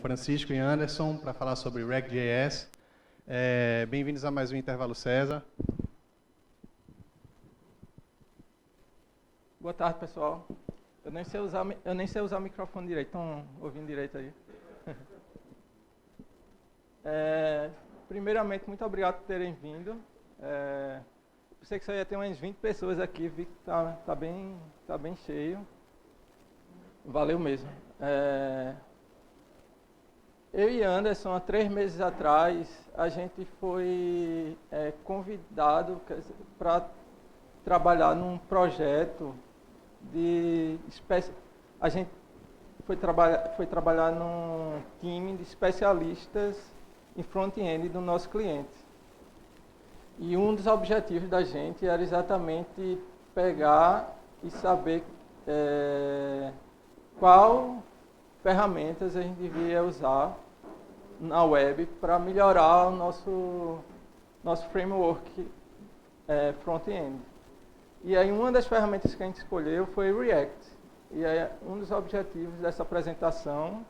Francisco e Anderson para falar sobre React.js. Bem-vindos a mais um Intervalo César. Boa tarde, pessoal. Eu nem sei usar o microfone direito, estão ouvindo direito aí? Primeiramente, muito obrigado por terem vindo. Pensei que só ia ter umas 20 pessoas aqui, vi que tá bem cheio. Valeu mesmo. Eu e Anderson, há 3 meses atrás, a gente foi convidado para trabalhar num projeto de a gente foi trabalhar num time de especialistas em front-end do nosso cliente. E um dos objetivos da gente era exatamente pegar e saber qual ferramentas a gente devia usar na web para melhorar o nosso framework front-end. E aí uma das ferramentas que a gente escolheu foi o React. E aí um dos objetivos dessa apresentação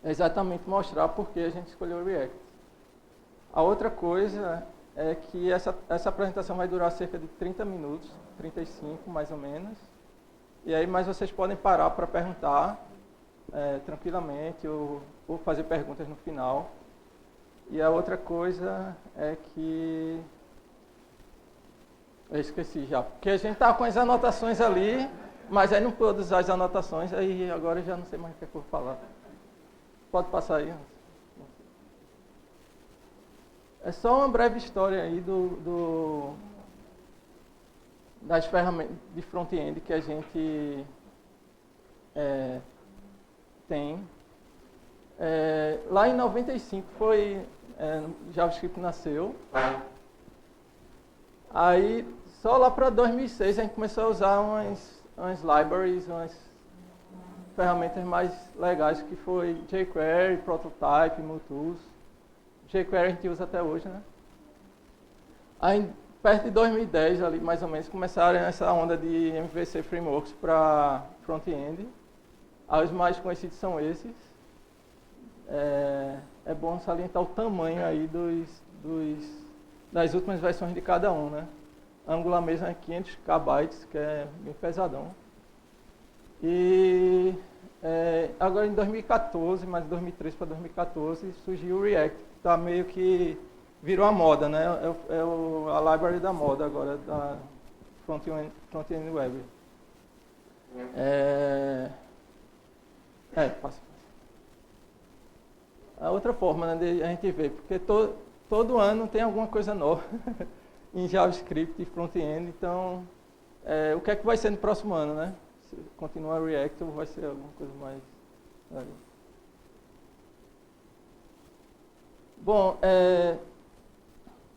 é exatamente mostrar por que a gente escolheu o React. A outra coisa é que essa apresentação vai durar cerca de 30 minutos, 35 mais ou menos. E aí, mas vocês podem parar para perguntar tranquilamente ou fazer perguntas no final. E a outra coisa é que... eu esqueci já, porque a gente está com as anotações ali, mas aí não pude usar as anotações, aí agora eu já não sei mais o que eu vou falar. Pode passar aí. É só uma breve história aí das ferramentas de front-end que a gente tem. Lá em 95 foi JavaScript nasceu. Aí, só lá para 2006, a gente começou a usar umas libraries, umas ferramentas mais legais, que foi jQuery, Prototype, MooTools. jQuery a gente usa até hoje, né? Aí, perto de 2010, ali, mais ou menos, começaram essa onda de MVC Frameworks para front-end. Os mais conhecidos são esses. É bom salientar o tamanho aí das últimas versões de cada um, né? Angular mesmo é 500 KB, que é bem pesadão. E agora em 2014, mais de 2013 para 2014, surgiu o React, que tá meio que virou a moda, né? A library da moda agora, da front-end web. Passa. A outra forma, né, de a gente ver, porque todo ano tem alguma coisa nova em JavaScript e front-end, então o que é que vai ser no próximo ano, né? Se continuar React ou vai ser alguma coisa mais... Bom,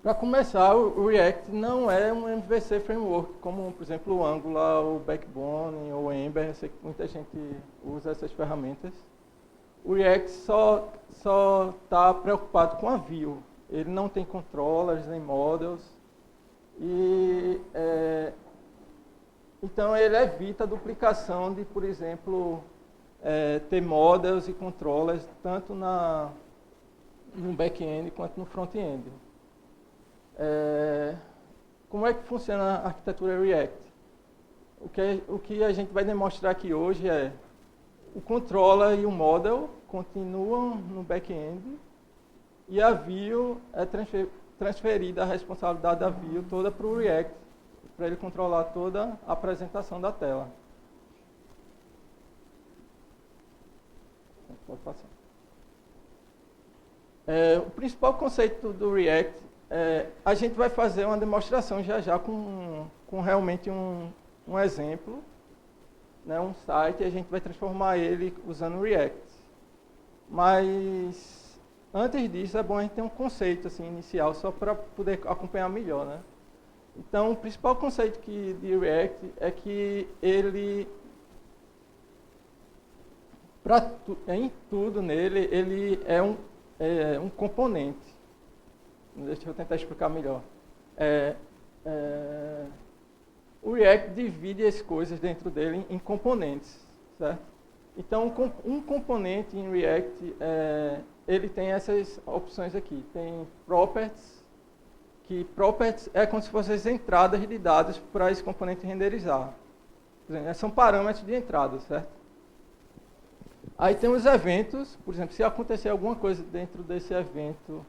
para começar, o React não é um MVC Framework, como, por exemplo, o Angular, o Backbone ou o Ember. Eu sei que muita gente usa essas ferramentas. O React só está preocupado com a view. Ele não tem controllers nem models. E, então, ele evita a duplicação de, por exemplo, ter models e controllers tanto no back-end quanto no front-end. Como é que funciona a arquitetura React? O que a gente vai demonstrar aqui hoje é o controller e o model continuam no back-end e a view é transferida a responsabilidade da view toda para o React, para ele controlar toda a apresentação da tela. Pode passar. O principal conceito do React a gente vai fazer uma demonstração já com realmente um exemplo, né, um site, e a gente vai transformar ele usando o React. Mas antes disso é bom a gente ter um conceito assim, inicial, só para poder acompanhar melhor, né? Então, o principal conceito de React é que ele, em tudo nele, ele é um componente. Deixa eu tentar explicar melhor. O React divide as coisas dentro dele em componentes, certo? Então, um componente em React, ele tem essas opções aqui. Tem Properties, que Properties é como se fossem as entradas de dados para esse componente renderizar. São parâmetros de entrada, certo? Aí tem os eventos, por exemplo, se acontecer alguma coisa dentro desse evento...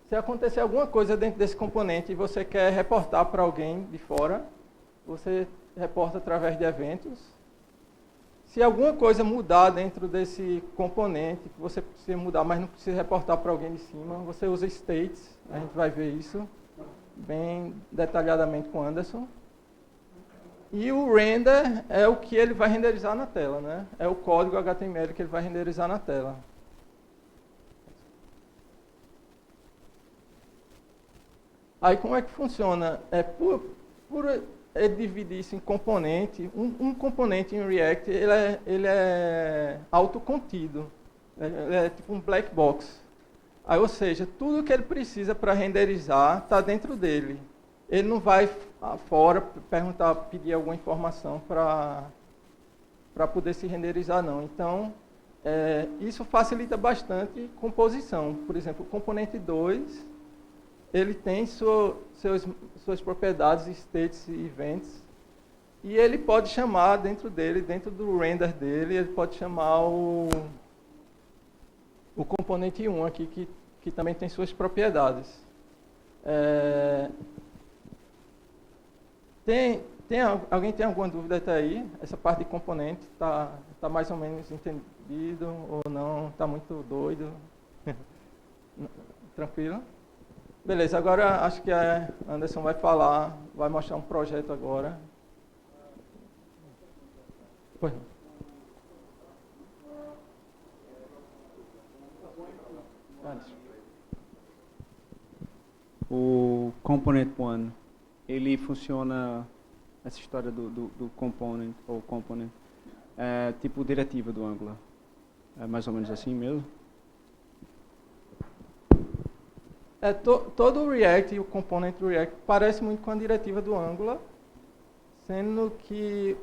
Se acontecer alguma coisa dentro desse componente e você quer reportar para alguém de fora, você reporta através de eventos. Se alguma coisa mudar dentro desse componente, que você precisa mudar, mas não precisa reportar para alguém de cima, você usa states, a gente vai ver isso bem detalhadamente com o Anderson. E o render é o que ele vai renderizar na tela, né? É o código HTML que ele vai renderizar na tela. Aí como é que funciona? Por dividir isso em componente, um componente em React ele é autocontido, ele é tipo um black box. Aí, ou seja, tudo que ele precisa para renderizar está dentro dele. Ele não vai fora pedir alguma informação para poder se renderizar, não. Então, isso facilita bastante composição. Por exemplo, o componente 2, ele tem suas propriedades, states e events, e ele pode chamar dentro dele, dentro do render dele, ele pode chamar o componente 1 aqui, que também tem suas propriedades. Alguém tem alguma dúvida até aí? Essa parte de componente está mais ou menos entendido ou não? Está muito doido? Tranquilo? Beleza, agora acho que a Anderson vai mostrar um projeto agora. Pois não. O Component One, ele funciona, essa história do component, ou component, é tipo diretiva do Angular. É mais ou menos assim mesmo? Todo o React e o component do React parece muito com a diretiva do Angular, sendo que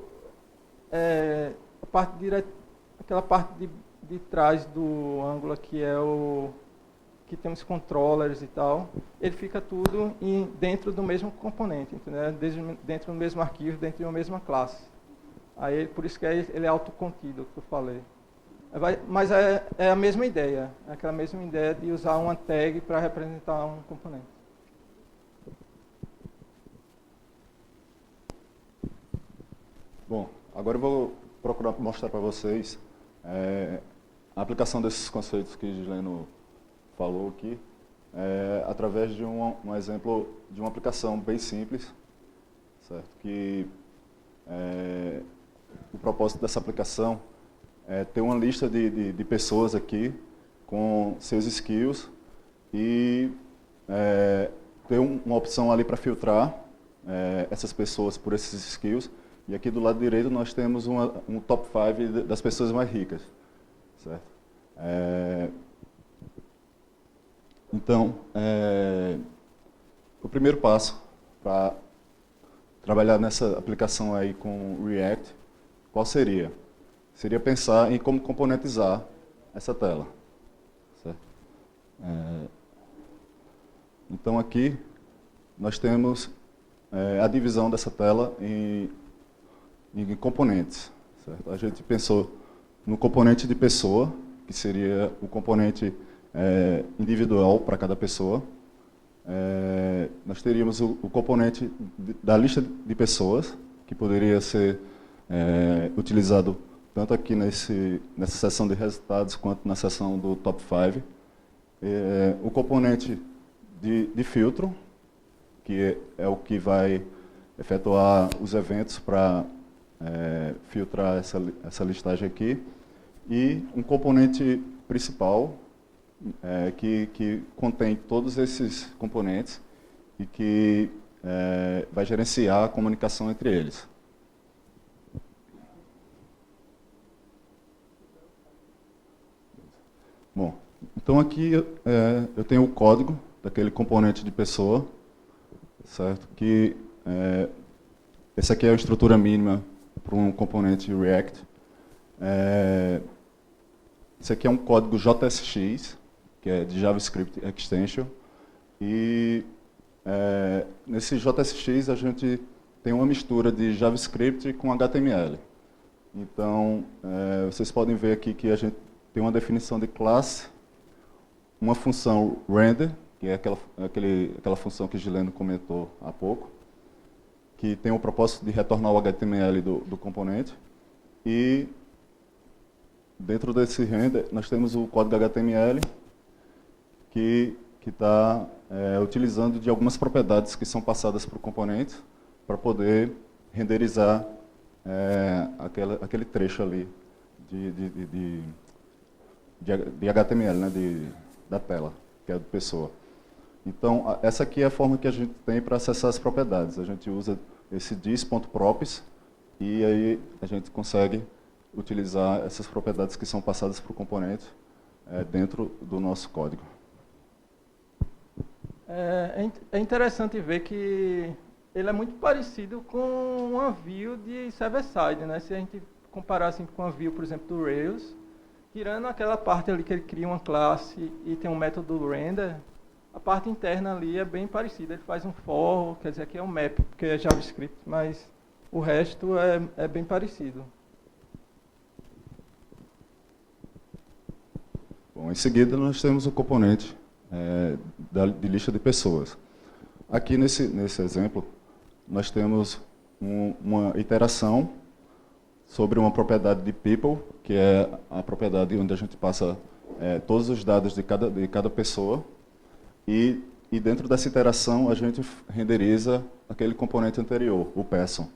aquela parte de trás do Angular, que é que tem os controllers e tal, ele fica tudo dentro do mesmo componente, entendeu? Dentro do mesmo arquivo, dentro de uma mesma classe. Aí, por isso que ele é autocontido, que eu falei. Mas é a mesma ideia, é aquela mesma ideia de usar uma tag para representar um componente. Bom, agora eu vou procurar mostrar para vocês a aplicação desses conceitos que Gisleno falou aqui, através de um exemplo de uma aplicação bem simples, certo? Que o propósito dessa aplicação é ter uma lista de pessoas aqui com seus skills e ter uma opção ali para filtrar essas pessoas por esses skills. E aqui do lado direito nós temos um top 5 das pessoas mais ricas, certo? Então, o primeiro passo para trabalhar nessa aplicação aí com React, qual seria? Seria pensar em como componentizar essa tela, certo? Então aqui nós temos a divisão dessa tela em componentes, certo? A gente pensou no componente de pessoa, que seria o componente individual para cada pessoa. Nós teríamos o componente da lista de pessoas, que poderia ser utilizado tanto aqui nessa seção de resultados quanto na seção do top 5. O componente de filtro, que é o que vai efetuar os eventos para filtrar essa listagem aqui, e um componente principal, que contém todos esses componentes e que vai gerenciar a comunicação entre eles. Bom, então aqui eu tenho o código daquele componente de pessoa, certo? Que essa aqui é a estrutura mínima para um componente React. Esse aqui é um código JSX, que é de JavaScript Extension, e nesse JSX a gente tem uma mistura de JavaScript com HTML. Então, vocês podem ver aqui que a gente tem uma definição de classe, uma função render, que é aquela função que o Gileno comentou há pouco, que tem o propósito de retornar o HTML do componente, e dentro desse render nós temos o código HTML, que está utilizando de algumas propriedades que são passadas para o componente para poder renderizar aquele trecho ali de HTML, né, da tela, que é da pessoa. Então, essa aqui é a forma que a gente tem para acessar as propriedades. A gente usa esse dis.props e aí a gente consegue utilizar essas propriedades que são passadas para o componente dentro do nosso código. É interessante ver que ele é muito parecido com uma view de server-side, né? Se a gente comparar assim, com a view, por exemplo, do Rails, tirando aquela parte ali que ele cria uma classe e tem um método render, a parte interna ali é bem parecida. Ele faz um for, quer dizer, aqui é um map, porque é JavaScript, mas o resto é bem parecido. Bom, em seguida nós temos o componente de lista de pessoas. Aqui nesse exemplo, nós temos uma iteração sobre uma propriedade de people, que é a propriedade onde a gente passa todos os dados de cada pessoa, e dentro dessa iteração a gente renderiza aquele componente anterior, o person,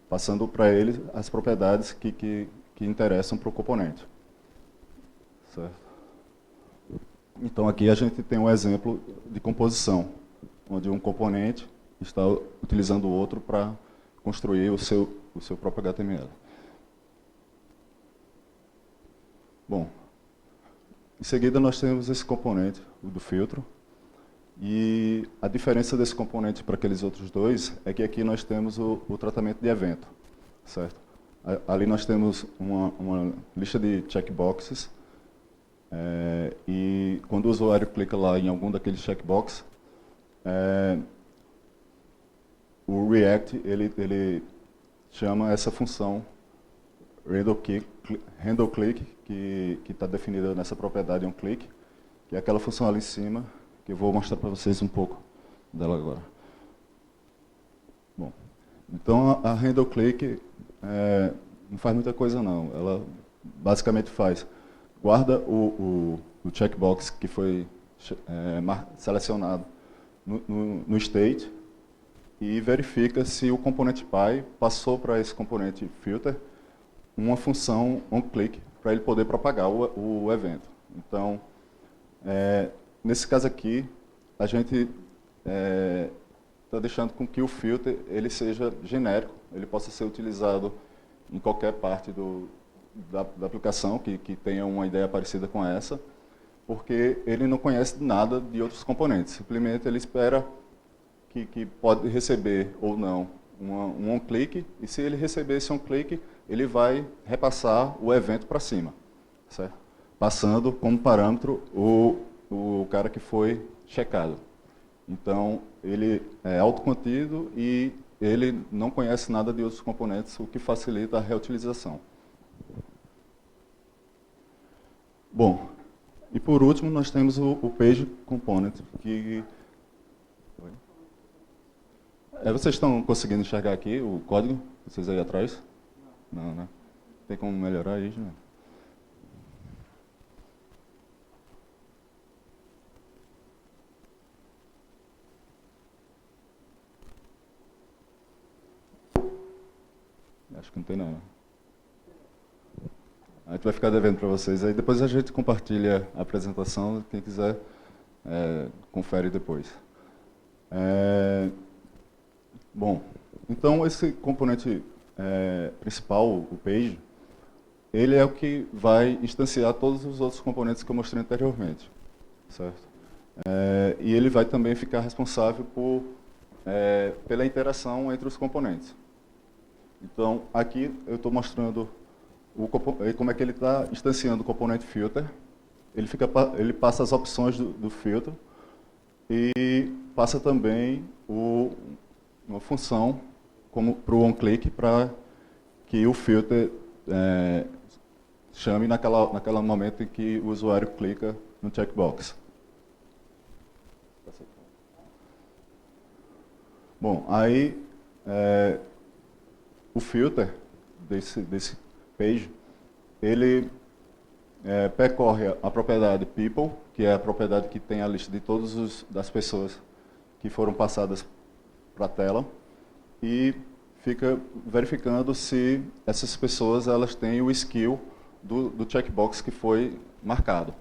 passando para ele as propriedades que interessam para o componente. Certo? Então aqui a gente tem um exemplo de composição, onde um componente está utilizando o outro para construir o seu próprio HTML. Bom, em seguida nós temos esse componente, o do filtro, e a diferença desse componente para aqueles outros dois é que aqui nós temos o tratamento de evento, certo? Ali nós temos uma lista de checkboxes, e quando o usuário clica lá em algum daqueles checkboxes, o React ele chama essa função handleClick, que está definida nessa propriedade onClick, que é aquela função ali em cima, que eu vou mostrar para vocês um pouco dela agora. Bom, então a handleClick não faz muita coisa não, ela basicamente guarda o checkbox que foi selecionado no state e verifica se o componente Py passou para esse componente filter uma função onClick para ele poder propagar o evento. Então, nesse caso aqui, a gente está deixando com que o filter ele seja genérico, ele possa ser utilizado em qualquer parte da aplicação que tenha uma ideia parecida com essa, porque ele não conhece nada de outros componentes. Simplesmente ele espera que pode receber ou não um onClick, e se ele receber esse onClick, ele vai repassar o evento para cima, certo? Passando como parâmetro o cara que foi checado. Então, ele é autocontido e ele não conhece nada de outros componentes, o que facilita a reutilização. Bom, e por último nós temos o Page Component, que... vocês estão conseguindo enxergar aqui o código? Vocês aí atrás? Não, né? Tem como melhorar isso, né? Acho que não tem não. A gente vai ficar devendo para vocês. Aí depois a gente compartilha a apresentação, quem quiser confere depois. Bom, então esse componente principal, o Page, ele é o que vai instanciar todos os outros componentes que eu mostrei anteriormente, certo? E ele vai também ficar responsável pela interação entre os componentes. Então, aqui eu estou mostrando como é que ele está instanciando o componente filter. Ele passa as opções do filtro e passa também uma função para o onClick para que o filter chame naquele momento em que o usuário clica no checkbox. Bom, aí o filter desse page, ele percorre a propriedade people, que é a propriedade que tem a lista de todas das pessoas que foram passadas para a tela, e fica verificando se essas pessoas elas têm o skill do checkbox que foi marcado.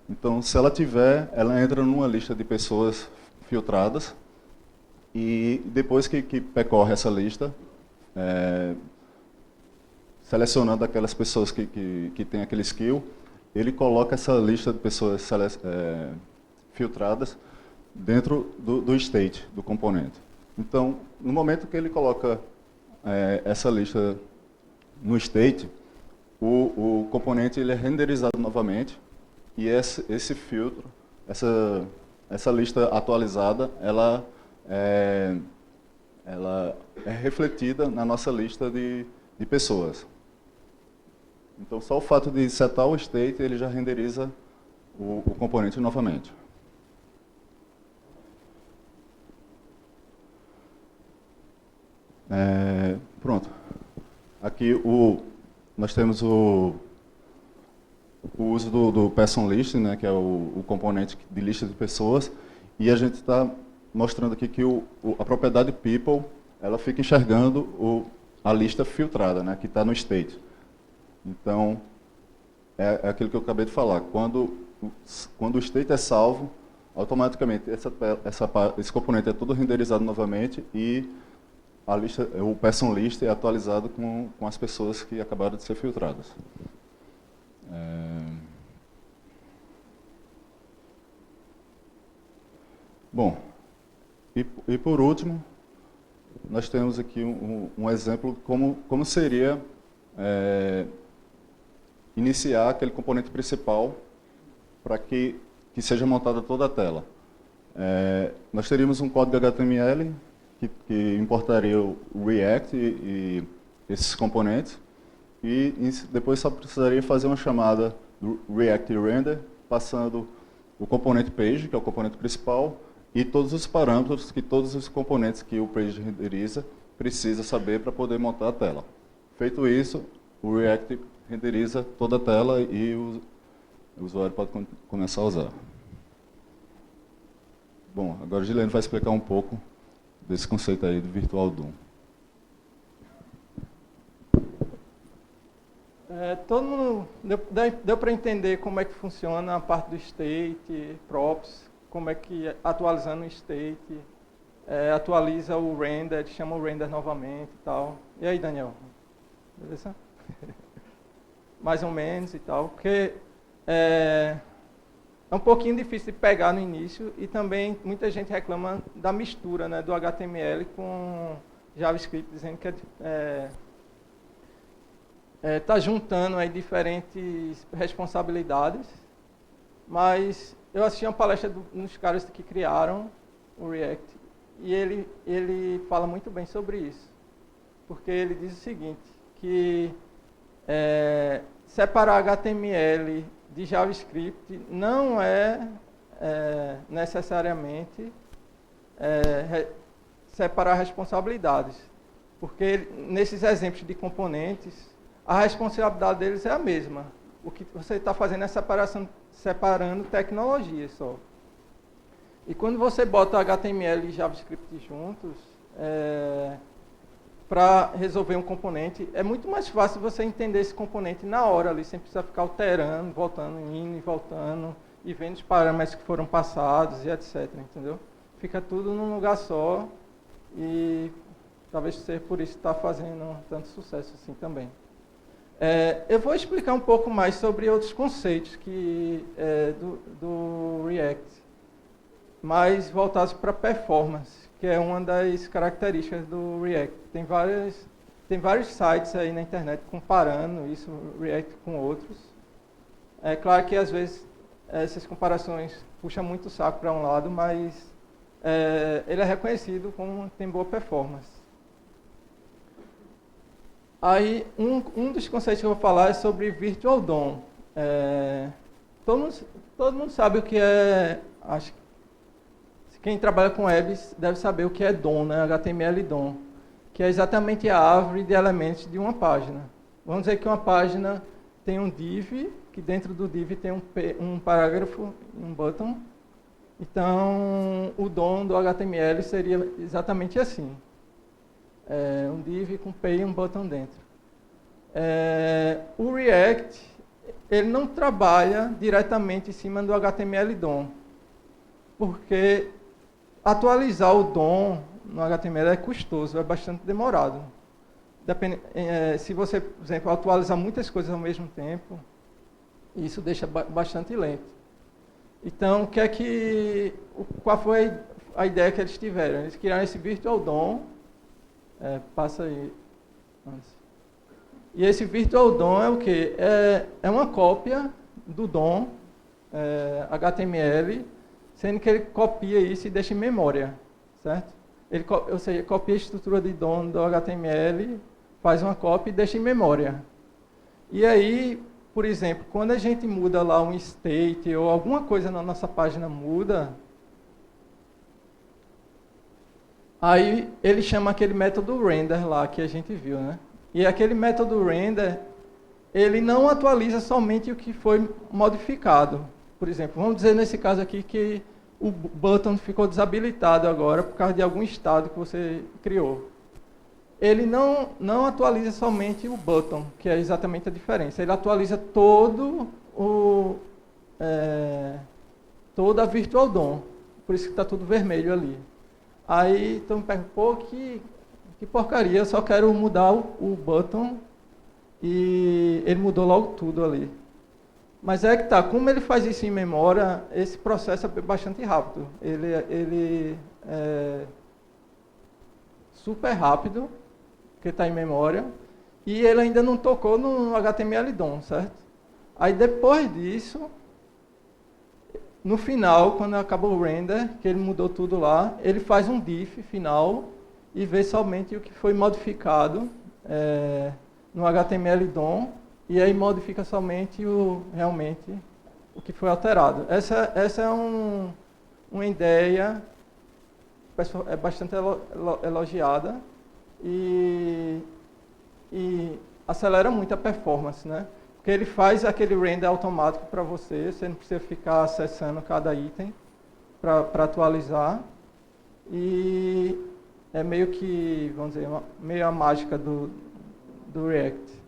Então, se ela tiver, ela entra numa lista de pessoas filtradas, e depois que percorre essa lista, selecionando aquelas pessoas que têm aquele skill, ele coloca essa lista de pessoas filtradas dentro do state, do componente. Então, no momento que ele coloca essa lista no state, o componente ele é renderizado novamente, e esse filtro, essa lista atualizada, ela é refletida na nossa lista de pessoas. Então, só o fato de setar o state, ele já renderiza o componente novamente. Pronto. Aqui nós temos o uso do person list, né, que é o componente de lista de pessoas, e a gente está mostrando aqui que a propriedade people, ela fica enxergando a lista filtrada, né, que está no state. Então, é aquilo que eu acabei de falar. Quando o state é salvo, automaticamente esse componente é todo renderizado novamente e o person list é atualizado com as pessoas que acabaram de ser filtradas. Bom, e por último, nós temos aqui um exemplo como seria iniciar aquele componente principal para que seja montada toda a tela. Nós teríamos um código HTML que importaria o React e esses componentes, e depois só precisaria fazer uma chamada do React Render, passando o componente page, que é o componente principal, e todos os parâmetros que todos os componentes que o page renderiza precisa saber para poder montar a tela. Feito isso, o React renderiza toda a tela e o usuário pode começar a usar. Bom, agora a Gilene vai explicar um pouco desse conceito aí do Virtual DOM. Todo mundo deu para entender como é que funciona a parte do state, props, como é que atualizando o state, atualiza o render, chama o render novamente e tal. E aí, Daniel? Beleza? Mais ou menos e tal, porque é um pouquinho difícil de pegar no início, e também muita gente reclama da mistura, né, do HTML com JavaScript, dizendo que está juntando aí diferentes responsabilidades. Mas eu assisti uma palestra dos caras que criaram o React, e ele fala muito bem sobre isso, porque ele diz o seguinte, que separar HTML de JavaScript não é necessariamente separar responsabilidades, porque nesses exemplos de componentes, a responsabilidade deles é a mesma. O que você está fazendo é separando tecnologias só. E quando você bota HTML e JavaScript juntos, para resolver um componente, é muito mais fácil você entender esse componente na hora ali, sem precisar ficar alterando, voltando, indo e voltando, e vendo os parâmetros que foram passados e etc. Entendeu? Fica tudo num lugar só, e talvez seja por isso que está fazendo tanto sucesso assim também. Eu vou explicar um pouco mais sobre outros conceitos do React, mais voltados para performance, que é uma das características do React. Tem várias tem vários sites aí na internet comparando isso, React com outros. É claro que às vezes essas comparações puxam muito o saco para um lado, mas ele é reconhecido como tem boa performance. Aí, um dos conceitos que eu vou falar é sobre Virtual DOM. Todo mundo sabe o que é, acho que quem trabalha com webs deve saber o que é DOM, né? HTML DOM, que é exatamente a árvore de elementos de uma página. Vamos dizer que uma página tem um div, que dentro do div tem um parágrafo e um button. Então, o DOM do HTML seria exatamente assim. Um div com P e um button dentro. O React, ele não trabalha diretamente em cima do HTML DOM, porque atualizar o DOM no HTML é custoso, é bastante demorado. Se você, por exemplo, atualizar muitas coisas ao mesmo tempo, isso deixa bastante lento. Então, qual foi a ideia que eles tiveram? Eles criaram esse Virtual DOM. Passa aí. E esse Virtual DOM é o quê? É uma cópia do DOM HTML, sendo que ele copia isso e deixa em memória, certo? Ou seja, copia a estrutura de DOM do HTML, faz uma cópia e deixa em memória. E aí, por exemplo, quando a gente muda lá um state ou alguma coisa na nossa página muda, aí ele chama aquele método render lá que a gente viu, né? E aquele método render, ele não atualiza somente o que foi modificado. Por exemplo, vamos dizer nesse caso aqui que o button ficou desabilitado agora por causa de algum estado que você criou. Ele não atualiza somente o button, que é exatamente a diferença. Ele atualiza toda a Virtual DOM. Por isso que está tudo vermelho ali. Aí, então, me pergunta, pô, que porcaria, eu só quero mudar o button e ele mudou logo tudo ali. Mas é que tá, como ele faz isso em memória, esse processo é bastante rápido. Ele é super rápido, porque está em memória, e ele ainda não tocou no HTML DOM, certo? Aí depois disso, no final, quando acaba o render, que ele mudou tudo lá, ele faz um diff final e vê somente o que foi modificado no HTML DOM, e aí modifica somente realmente o que foi alterado. Essa é uma ideia bastante elogiada e acelera muito a performance, né? Porque ele faz aquele render automático para você não precisa ficar acessando cada item para atualizar. E é meio que, vamos dizer, meio a mágica do React.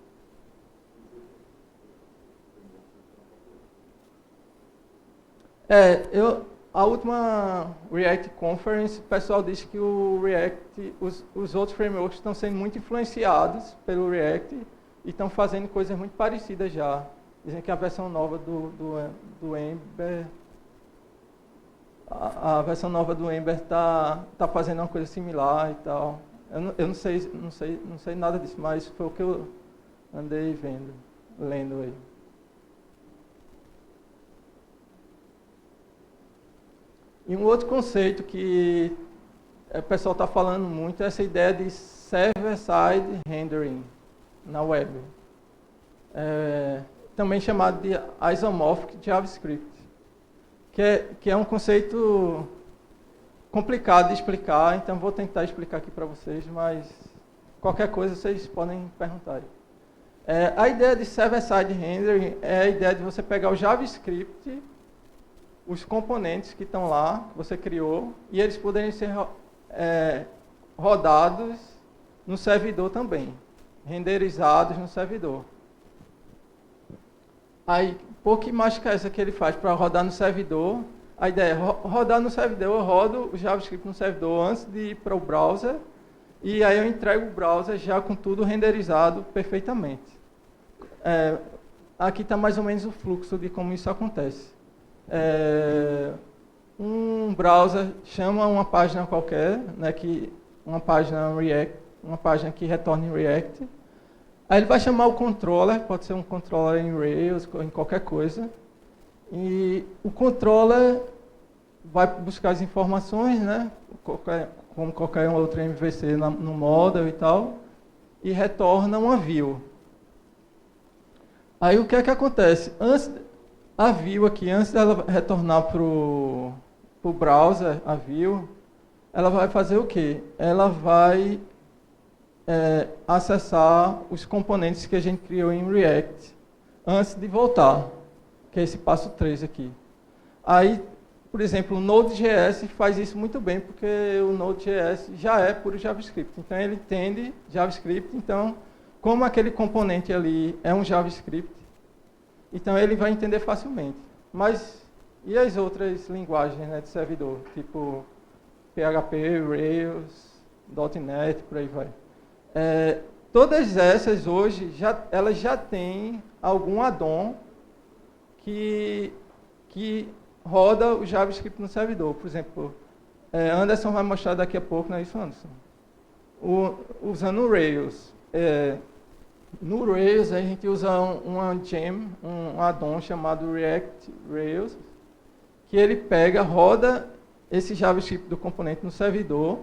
A última React Conference, o pessoal disse que o React, os outros frameworks estão sendo muito influenciados pelo React e estão fazendo coisas muito parecidas já. Dizem que a versão nova do Ember, a versão nova do Ember está fazendo uma coisa similar e tal. Eu não sei nada disso, mas foi o que eu andei lendo aí. E um outro conceito que o pessoal está falando muito é essa ideia de server-side rendering na web. Também chamado de isomorphic JavaScript, que é um conceito complicado de explicar, então vou tentar explicar aqui para vocês, mas qualquer coisa vocês podem perguntar aí. A ideia de server-side rendering é a ideia de você pegar o JavaScript, os componentes que estão lá, que você criou, e eles poderem ser rodados no servidor também, renderizados no servidor. Aí, por que mágica é essa que ele faz para rodar no servidor? A ideia é rodar no servidor, eu rodo o JavaScript no servidor antes de ir para o browser, e aí eu entrego o browser já com tudo renderizado perfeitamente. Aqui está mais ou menos o fluxo de como isso acontece. Um browser chama uma página qualquer, né, uma página React, uma página que retorna em React. Aí ele vai chamar o controller, pode ser um controller em Rails, em qualquer coisa. E o controller vai buscar as informações, né, como qualquer outro MVC no model e tal, e retorna uma view. Aí o que é que acontece? A view aqui, antes dela retornar para o browser, a view, ela vai fazer o quê? Ela vai acessar os componentes que a gente criou em React antes de voltar, que é esse passo 3 aqui. Aí, por exemplo, o Node.js faz isso muito bem, porque o Node.js já é puro JavaScript. Então, ele entende JavaScript. Então, como aquele componente ali é um JavaScript, então ele vai entender facilmente. Mas, e as outras linguagens, né, de servidor? Tipo PHP, Rails, .NET, por aí vai. Todas essas hoje, elas já têm algum add-on que roda o JavaScript no servidor. Por exemplo, Anderson vai mostrar daqui a pouco, não é isso, Anderson? Usando o Rails. No Rails, a gente usa uma gem, um add-on chamado React Rails, que ele pega, roda esse JavaScript do componente no servidor.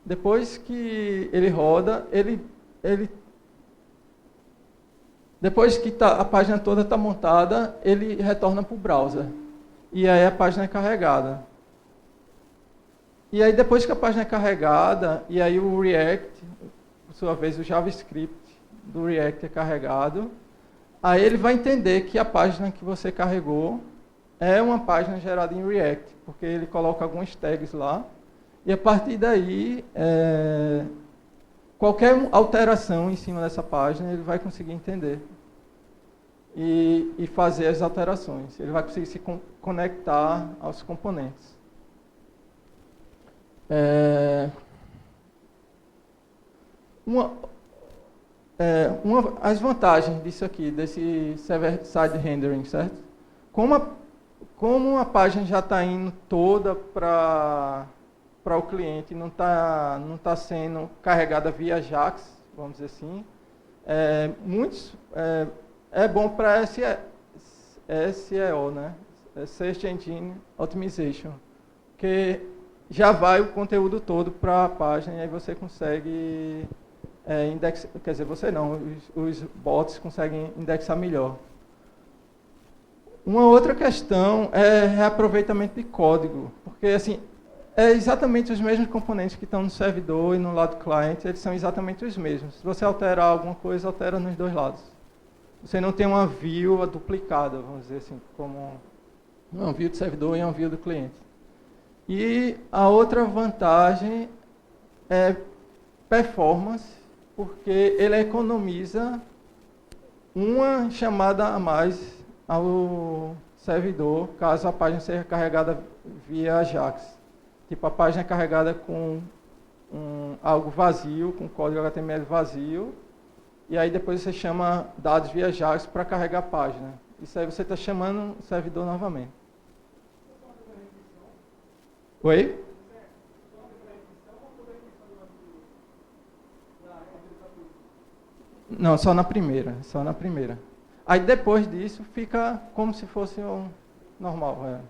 Depois que ele roda, depois que a página toda está montada, ele retorna para o browser. E aí a página é carregada. E aí depois que a página é carregada, e aí o React, por sua vez o JavaScript do React é carregado, aí ele vai entender que a página que você carregou é uma página gerada em React, porque ele coloca alguns tags lá, e a partir daí, qualquer alteração em cima dessa página, ele vai conseguir entender e fazer as alterações. Ele vai conseguir se conectar aos componentes. As vantagens disso aqui, desse server-side rendering, certo? Como a página já está indo toda para o cliente, não tá sendo carregada via Ajax, vamos dizer assim, é bom para SEO, né? Search Engine Optimization, que já vai o conteúdo todo para a página e aí você consegue indexar, quer dizer, você não, os bots conseguem indexar melhor. Uma outra questão é reaproveitamento de código, porque assim, é exatamente os mesmos componentes que estão no servidor e no lado do cliente, eles são exatamente os mesmos. Se você alterar alguma coisa, altera nos dois lados. Você não tem uma view duplicada, vamos dizer assim, como uma view do servidor e uma view do cliente. E a outra vantagem é performance, porque ele economiza uma chamada a mais ao servidor, caso a página seja carregada via Ajax. Tipo, a página é carregada com algo vazio, com código HTML vazio, e aí depois você chama dados via Ajax para carregar a página. Isso aí você está chamando o servidor novamente. Oi? Não, só na primeira, só na primeira. Aí depois disso fica como se fosse um normal.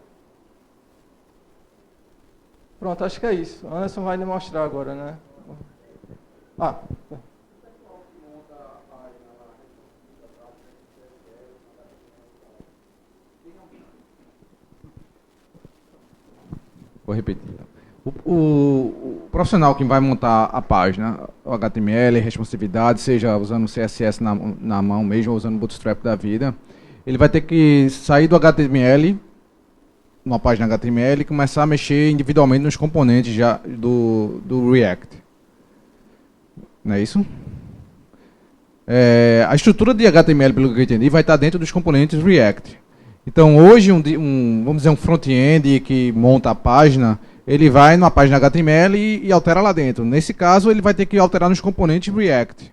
Pronto, acho que é isso. Anderson vai demonstrar agora, né? Vou repetir. O profissional que vai montar a página, o HTML, responsividade, seja usando CSS na mão mesmo, ou usando o Bootstrap da vida, ele vai ter que sair do HTML, numa página HTML, e começar a mexer individualmente nos componentes já do React. Não é isso? A estrutura de HTML, pelo que eu entendi, vai estar dentro dos componentes React. Então, hoje, vamos dizer, um front-end que monta a página, ele vai numa página HTML e altera lá dentro. Nesse caso, ele vai ter que alterar nos componentes React.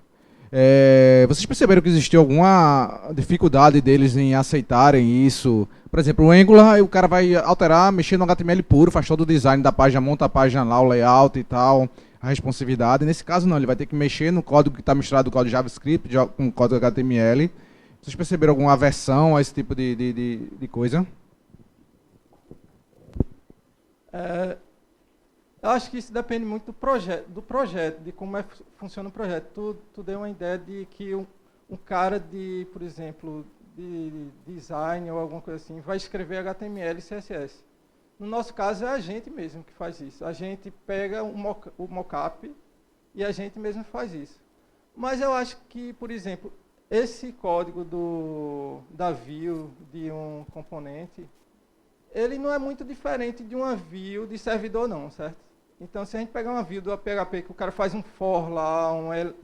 Vocês perceberam que existiu alguma dificuldade deles em aceitarem isso? Por exemplo, o Angular, o cara vai alterar, mexer no HTML puro, faz todo o design da página, monta a página lá, o layout e tal. a responsividade. Nesse caso, não, ele vai ter que mexer no código que está misturado com o código JavaScript, com o código HTML. Vocês perceberam alguma aversão a esse tipo de coisa? Eu acho que isso depende muito do projeto, de como funciona o projeto. Tu deu uma ideia de que um cara por exemplo, de design ou alguma coisa assim, vai escrever HTML e CSS. No nosso caso, é a gente mesmo que faz isso. A gente pega o mockup e a gente mesmo faz isso. Mas eu acho que, por exemplo, esse código da view de um componente, ele não é muito diferente de uma view de servidor, não, certo? Então, se a gente pegar uma view do PHP que o cara faz um for lá,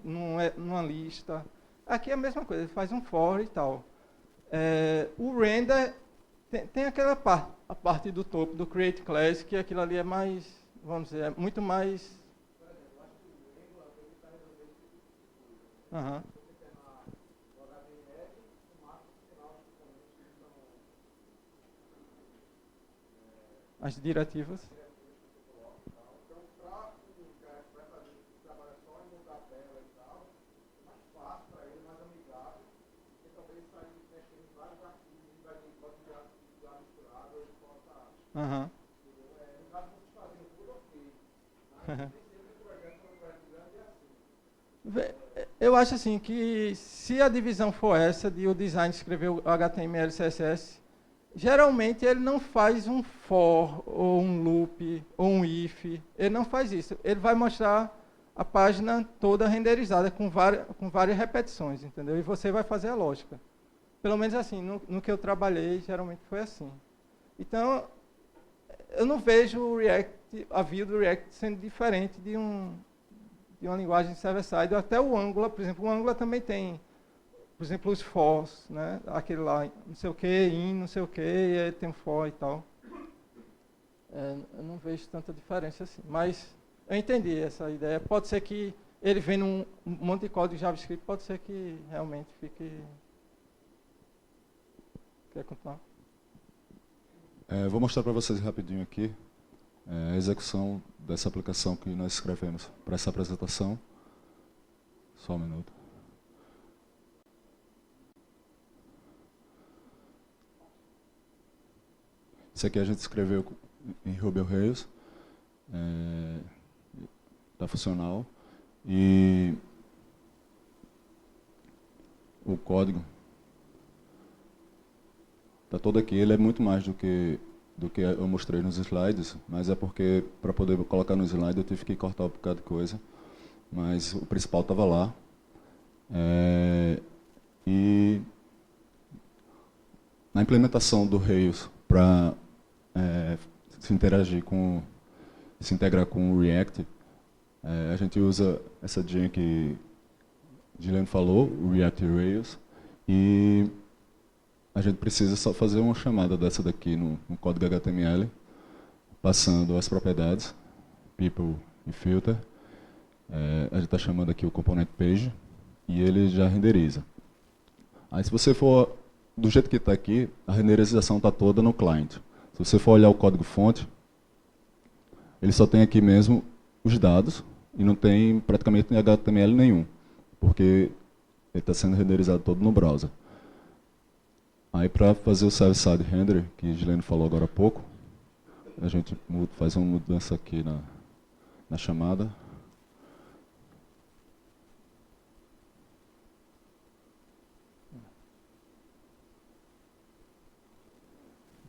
numa lista, aqui é a mesma coisa, ele faz um for e tal. O render tem aquela parte, a parte do topo do Create Class, que aquilo ali é mais, vamos dizer, é muito mais... Uhum. As diretivas. Uhum. Eu acho assim que se a divisão for essa de o design escrever o HTML e CSS, geralmente ele não faz um for ou um loop ou um if, ele não faz isso. Ele vai mostrar a página toda renderizada com várias repetições, entendeu? E você vai fazer a lógica. Pelo menos assim, no que eu trabalhei, geralmente foi assim. Então, eu não vejo a view do React sendo diferente de uma linguagem server-side. Até o Angular, por exemplo, o Angular também tem, por exemplo, os fors, né? Aquele lá, não sei o que, não sei o que, e aí tem um for e tal. Eu não vejo tanta diferença assim. Mas eu entendi essa ideia. Pode ser que ele vendo um monte de código de JavaScript, pode ser que realmente fique... Quer continuar? Vou mostrar para vocês rapidinho aqui a execução dessa aplicação que nós escrevemos para essa apresentação. Só um minuto. Isso aqui a gente escreveu em Ruby on Rails. Está funcional. E o código está todo aqui. Ele é muito mais do que eu mostrei nos slides, mas é porque para poder colocar no slide eu tive que cortar um bocado de coisa. Mas o principal estava lá. E na implementação do Rails para se integrar com o React, a gente usa essa gen que Gillian falou, o React Rails, e a gente precisa só fazer uma chamada dessa daqui no código HTML, passando as propriedades, people e filter. A gente está chamando aqui o component page, e ele já renderiza. Aí se você for, do jeito que está aqui, a renderização está toda no client. Se você for olhar o código fonte, ele só tem aqui mesmo os dados, e não tem praticamente HTML nenhum, porque ele está sendo renderizado todo no browser. Aí para fazer o server-side render, que a Gilene falou agora há pouco, a gente faz uma mudança aqui na chamada.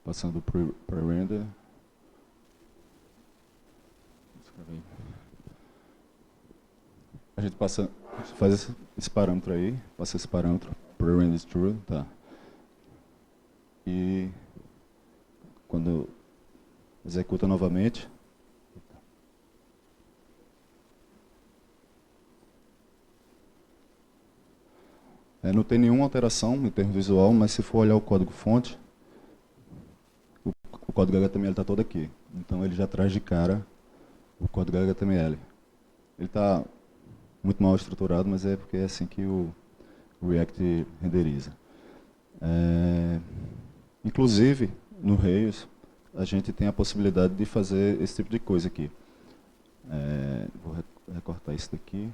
Passando para render. A gente faz esse parâmetro aí, passa esse parâmetro para render true, tá? E quando executa novamente, não tem nenhuma alteração em termos visual, mas se for olhar o código fonte, o código HTML está todo aqui. Então ele já traz de cara o código HTML. Ele está muito mal estruturado, mas é porque é assim que o React renderiza. Inclusive, no Rails, a gente tem a possibilidade de fazer esse tipo de coisa aqui. Vou recortar isso daqui.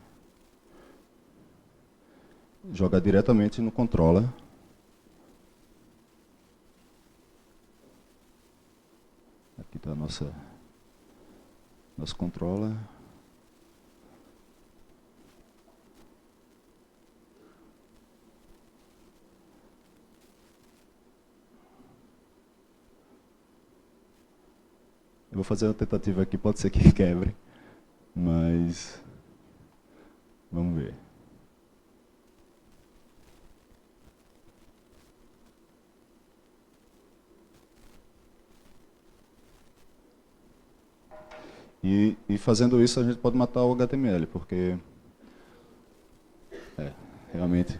Jogar diretamente no controller. Aqui está nosso controller. Eu vou fazer uma tentativa aqui, pode ser que quebre, mas vamos ver. E fazendo isso a gente pode matar o HTML, porque realmente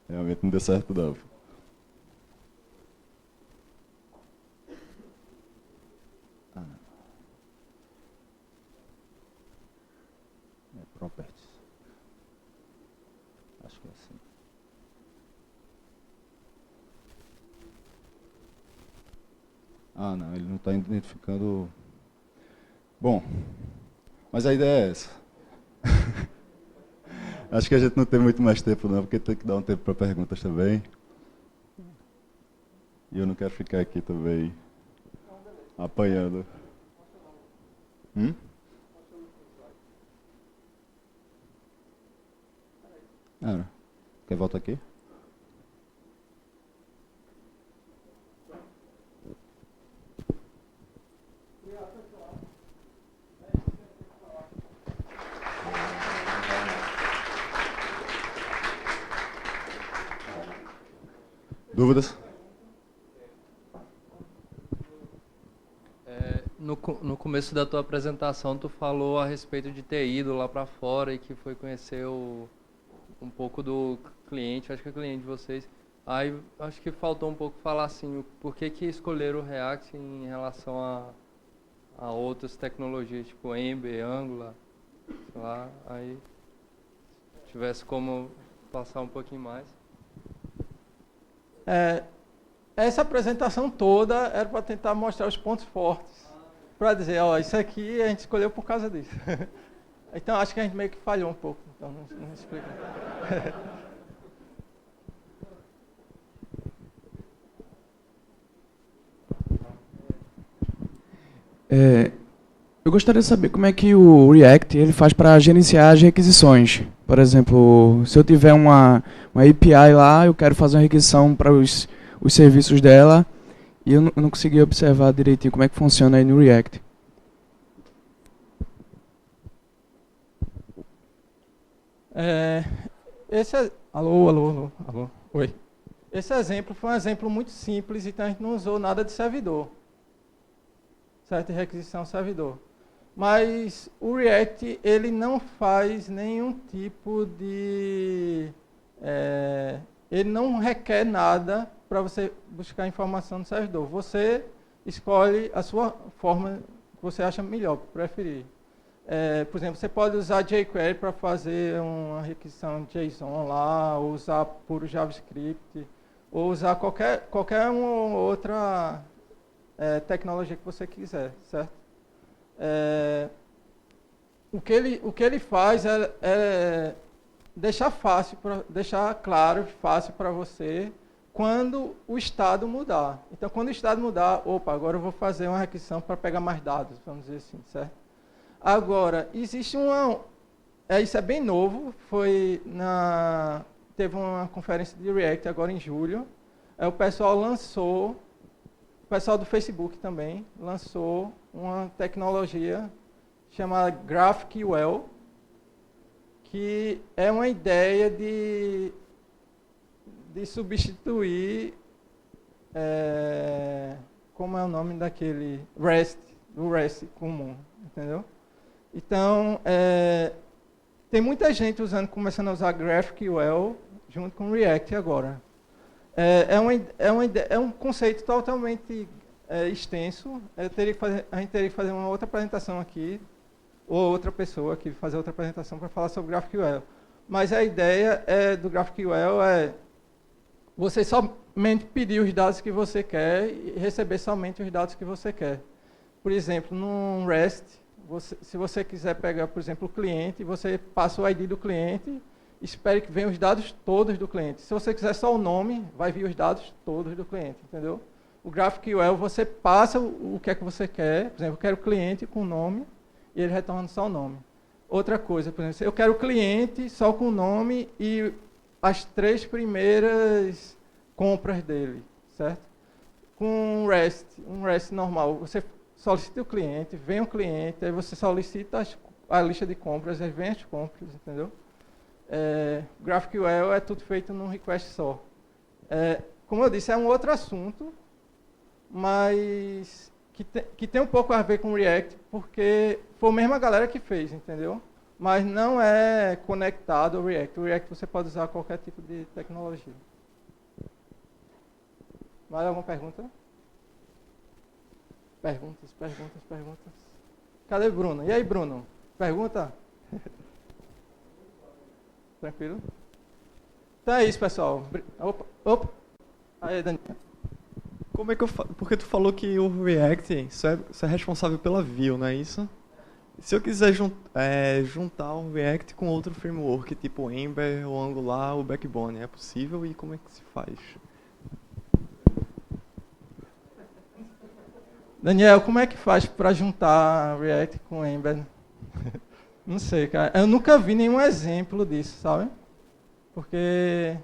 realmente não deu certo não. Properties. Acho que é assim. Ah, não, ele não está identificando. Bom, mas a ideia é essa. Acho que a gente não tem muito mais tempo não, porque tem que dar um tempo para perguntas também. E eu não quero ficar aqui também apanhando. Quer voltar aqui? Dúvidas? No começo da tua apresentação, tu falou a respeito de ter ido lá para fora e que foi conhecer um pouco do cliente, acho que é cliente de vocês. Aí acho que faltou um pouco falar assim, por que escolheram o React em relação a outras tecnologias, tipo Ember, Angular, sei lá, aí se tivesse como passar um pouquinho mais. Essa apresentação toda era para tentar mostrar os pontos fortes, para dizer, ó, isso aqui a gente escolheu por causa disso. Então acho que a gente meio que falhou um pouco, então não explica. Eu gostaria de saber como é que o React ele faz para gerenciar as requisições. Por exemplo, se eu tiver uma API lá, eu quero fazer uma requisição para os serviços dela e eu não consegui observar direitinho como é que funciona aí no React. Alô. Oi. Esse exemplo foi um exemplo muito simples, então a gente não usou nada de servidor. Certo? Requisição servidor. Mas o React, ele não faz nenhum tipo de... ele não requer nada para você buscar informação no servidor. Você escolhe a sua forma que você acha melhor, preferir. Por exemplo, você pode usar jQuery para fazer uma requisição JSON lá, ou usar puro JavaScript, ou usar qualquer uma outra tecnologia que você quiser, certo? O que ele faz é deixar claro, fácil para você, quando o estado mudar. Então, quando o estado mudar, agora eu vou fazer uma requisição para pegar mais dados, vamos dizer assim, certo? Agora, existe isso é bem novo, teve uma conferência de React agora em julho, o pessoal do Facebook também lançou uma tecnologia chamada GraphQL, que é uma ideia de substituir, como é o nome daquele do REST comum, entendeu? Então, tem muita gente começando a usar GraphQL junto com React agora. É um conceito totalmente extenso. A gente teria que fazer uma outra apresentação aqui, ou outra pessoa aqui fazer outra apresentação para falar sobre GraphQL. Mas a ideia do GraphQL é você somente pedir os dados que você quer e receber somente os dados que você quer. Por exemplo, num REST, se você quiser pegar, por exemplo, o cliente, você passa o ID do cliente, espere que venham os dados todos do cliente. Se você quiser só o nome, vai vir os dados todos do cliente, entendeu? O GraphQL, você passa o que é que você quer. Por exemplo, eu quero o cliente com o nome e ele retorna só o nome. Outra coisa, por exemplo, eu quero o cliente só com o nome e as 3 primeiras compras dele, certo? Com um REST normal, você solicita o cliente, vem o cliente, aí você solicita a lista de compras, aí vem as compras, entendeu? GraphQL é tudo feito num request só. Como eu disse, é um outro assunto, mas que tem um pouco a ver com o React, porque foi a mesma galera que fez, entendeu? Mas não é conectado ao React. O React você pode usar qualquer tipo de tecnologia. Mais alguma pergunta? Perguntas. Cadê o Bruno? E aí, Bruno? Pergunta? Tranquilo? Então é isso, pessoal. Opa. Aí, Daniel. Como é que porque tu falou que o React só é responsável pela view, não é isso? Se eu quiser juntar o React com outro framework, tipo Ember, ou Angular, ou Backbone, é possível? E como é que se faz? Daniel, como é que faz para juntar React com Ember? Não sei, cara. Eu nunca vi nenhum exemplo disso, sabe? Porque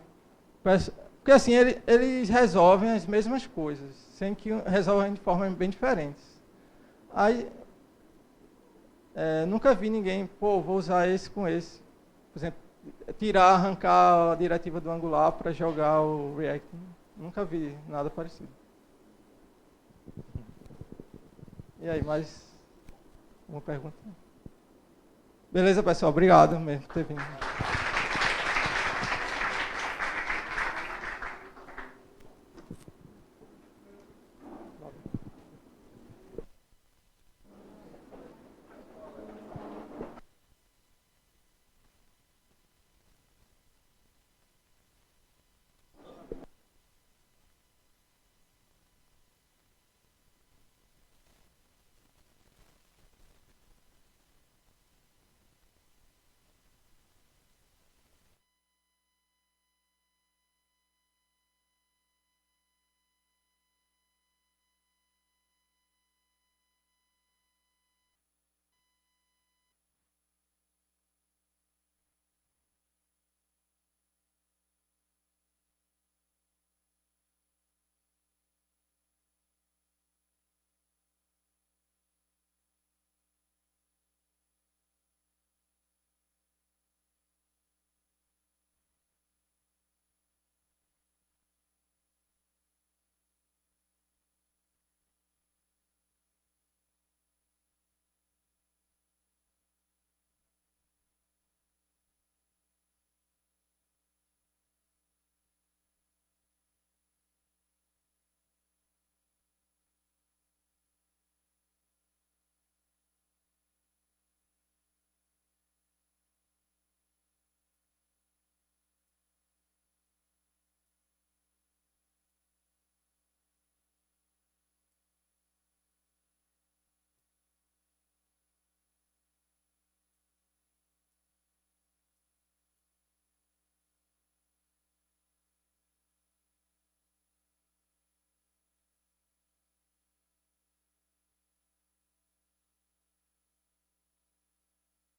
assim, eles resolvem as mesmas coisas, sem que resolvem de formas bem diferentes. Aí, nunca vi ninguém, vou usar esse com esse. Por exemplo, arrancar a diretiva do Angular para jogar o React. Nunca vi nada parecido. E aí, mais uma pergunta? Beleza, pessoal? Obrigado mesmo por ter vindo.